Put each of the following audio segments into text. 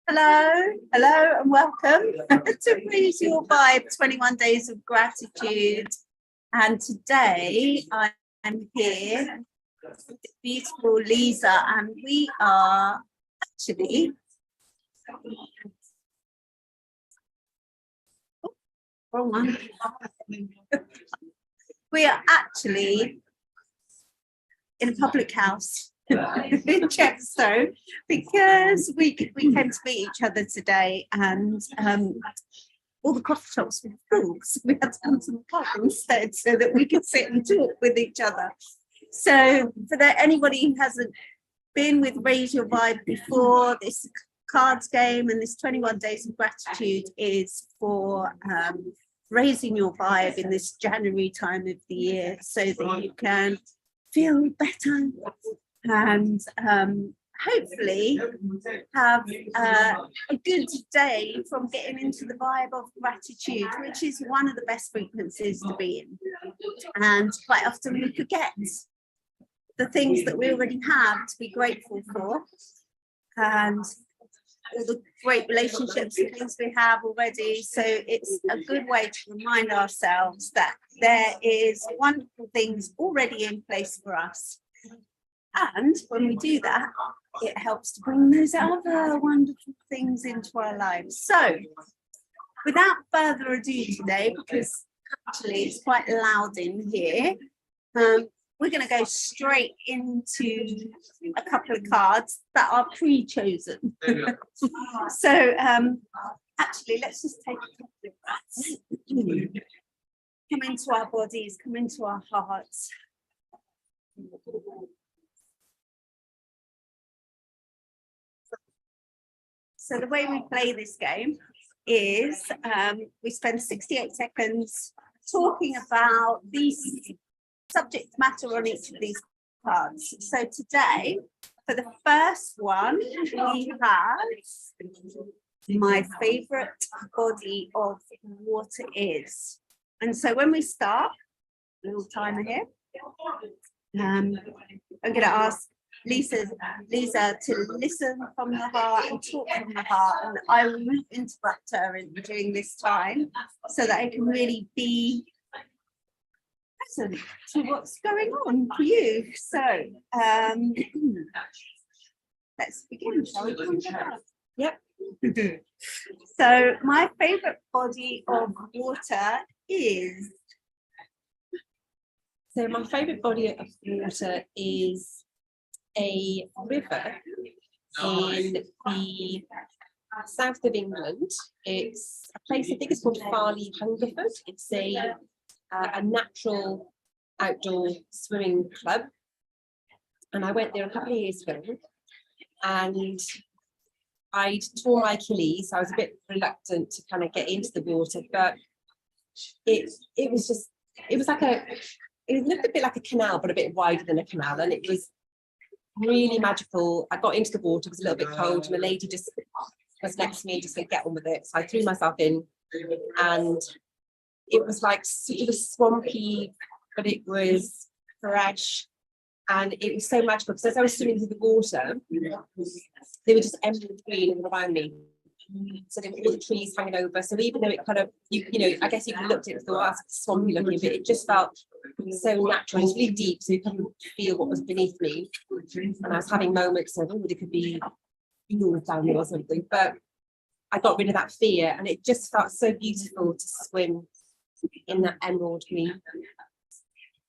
Hello, and welcome to Raise Your Vibe 21 Days of Gratitude. And today I'm here with the beautiful Lisa, and we are actually wrong one. We are actually in a public house in Chepstow because we came to meet each other today, and all the coffee shops were full, so we had to come to the pub instead so that we could sit and talk with each other. So for anybody who hasn't been with Raise Your Vibe before, this cards game and this 21 Days of Gratitude is for raising your vibe in this January time of the year so that you can feel better and hopefully have a good day from getting into the vibe of gratitude, which is one of the best frequencies to be in. And quite often we forget the things that we already have to be grateful for, and all the great relationships and things we have already. So it's a good way to remind ourselves that there is wonderful things already in place for us. And when we do that, it helps to bring those other wonderful things into our lives. So without further ado today, because actually it's quite loud in here, we're going to go straight into a couple of cards that are pre-chosen. So actually, let's just take a couple of breaths. Come into our bodies, come into our hearts. So the way we play this game is we spend 68 seconds talking about these subject matter on each of these cards. So today, for the first one, we have my favorite body of water is. And so when we start, a little timer here, I'm going to ask Lisa to listen from the heart and talk from the heart, and I will interrupt her during this time so that I can really be present to what's going on for you. So let's begin, shall we? Yep. So my favorite body of water is. So my favorite body of water is a river in the south of England. It's a place, I think it's called Farley Hungerford. It's a natural outdoor swimming club, and I went there a couple of years ago, and I'd torn my Achilles. So I was a bit reluctant to kind of get into the water, but it looked a bit like a canal, but a bit wider than a canal, and it was really magical. I got into the water, it was a little bit cold, and the lady just was next to me and just said, get on with it. So I threw myself in, and it was like, it was swampy, but it was fresh, and it was so magical because as I was swimming through the water, they were just emerald green all around me. So there were all the trees hanging over. So even though it kind of, you know, I guess you looked at it and thought, oh, it's swampy looking, but it just felt so natural. It's really deep, so you couldn't feel what was beneath me. And I was having moments of, oh, there could be eels down there or something. But I got rid of that fear, and it just felt so beautiful to swim in that emerald green.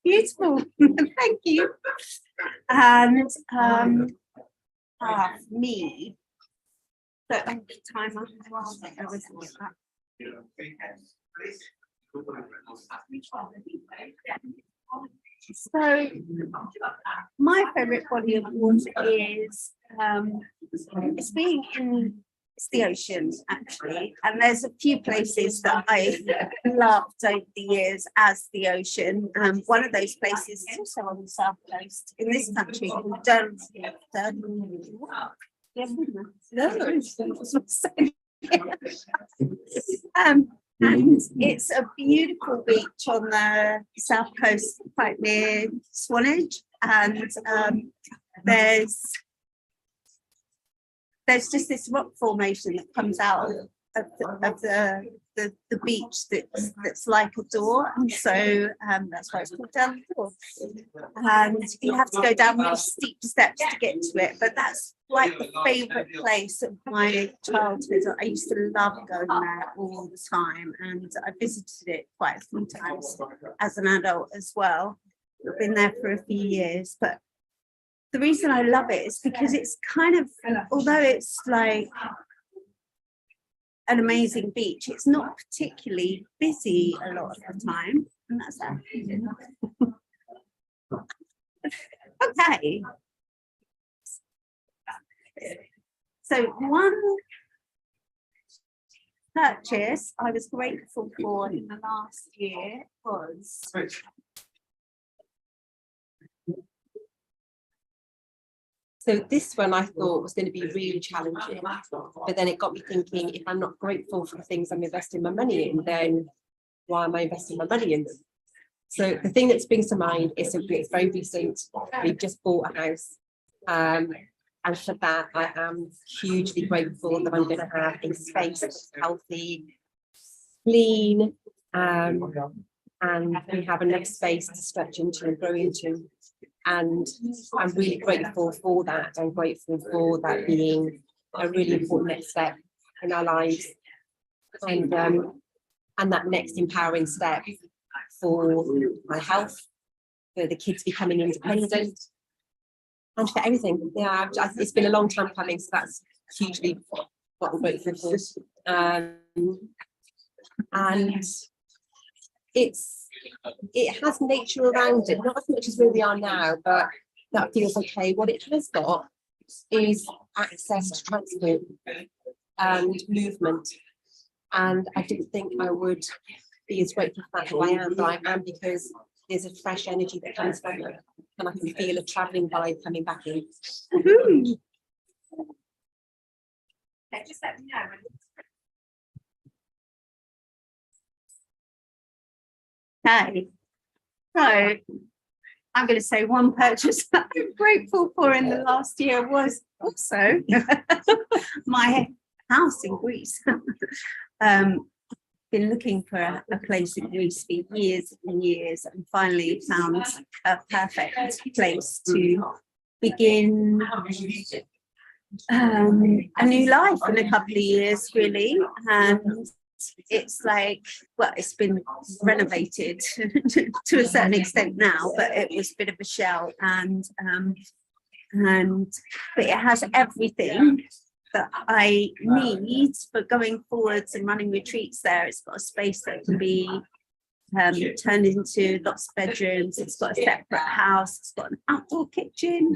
Beautiful. Thank you. And me. So timer. I was So my favorite body of water is it's the ocean, actually, and there's a few places that I loved over the years as the ocean. One of those places is also on the south coast in this country called and it's a beautiful beach on the south coast, quite near Swanage, and there's there's just this rock formation that comes out of the beach that's like a door, and so that's why it's called Down the Door. And you have to go down really steep steps to get to it, but that's like the favourite place of my childhood. I used to love going there all the time, and I visited it quite a few times as an adult as well. I've been there for a few years, but the reason I love it is because it's kind of, although it's like an amazing beach, it's not particularly busy a lot of the time, and that's that. Okay. So one purchase I was grateful for in the last year was So this one I thought was going to be really challenging, but then it got me thinking, if I'm not grateful for the things I'm investing my money in, then why am I investing my money in them? So the thing that springs to mind is simply it's very recent. We've just bought a house. And for that, I am hugely grateful that I'm going to have a space that's healthy, clean, and we have enough space to stretch into and grow into. And I'm really grateful for that. I'm grateful for that being a really important next step in our lives, and that next empowering step for my health, for the kids becoming independent, and for everything. Yeah, it's been a long time coming, so that's hugely what I'm grateful for. And it has nature around it, not as much as where we are now, but that feels okay. What it has got is access to transport and movement. And I didn't think I would be as grateful for that as I am, but I am, because there's a fresh energy that comes from it, and I can feel a travelling vibe coming back in. okay, just let me know. Okay, so I'm going to say one purchase that I'm grateful for in the last year was also my house in Greece. Been looking for a place in Greece for years and years, and finally found a perfect place to begin a new life in a couple of years, really. And it's like, well, it's been renovated to a certain extent now, but it was a bit of a shell, but it has everything that I need for going forwards and running retreats there. It's got a space that can be turned into lots of bedrooms. It's got a separate house. It's got an outdoor kitchen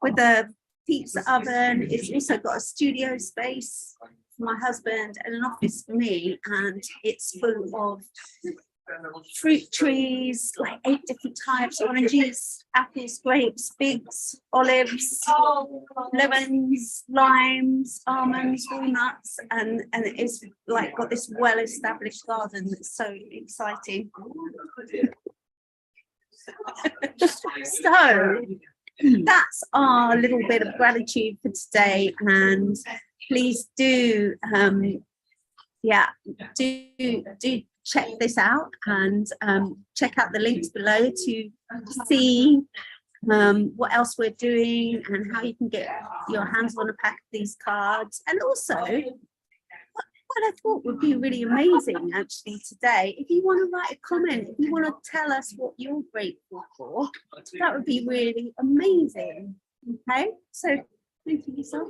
with a pizza oven. It's also got a studio space for my husband and an office for me, and it's full of fruit trees, like 8 different types: oranges, apples, grapes, figs, olives, lemons, limes, almonds, walnuts, and it's like got this well-established garden that's so exciting. So that's our little bit of gratitude for today, and please do do check this out, and check out the links below to see what else we're doing and how you can get your hands on a pack of these cards. And also, what I thought would be really amazing actually today, if you want to write a comment, if you want to tell us what you're grateful for, that would be really amazing. Okay, so thank you, Lisa.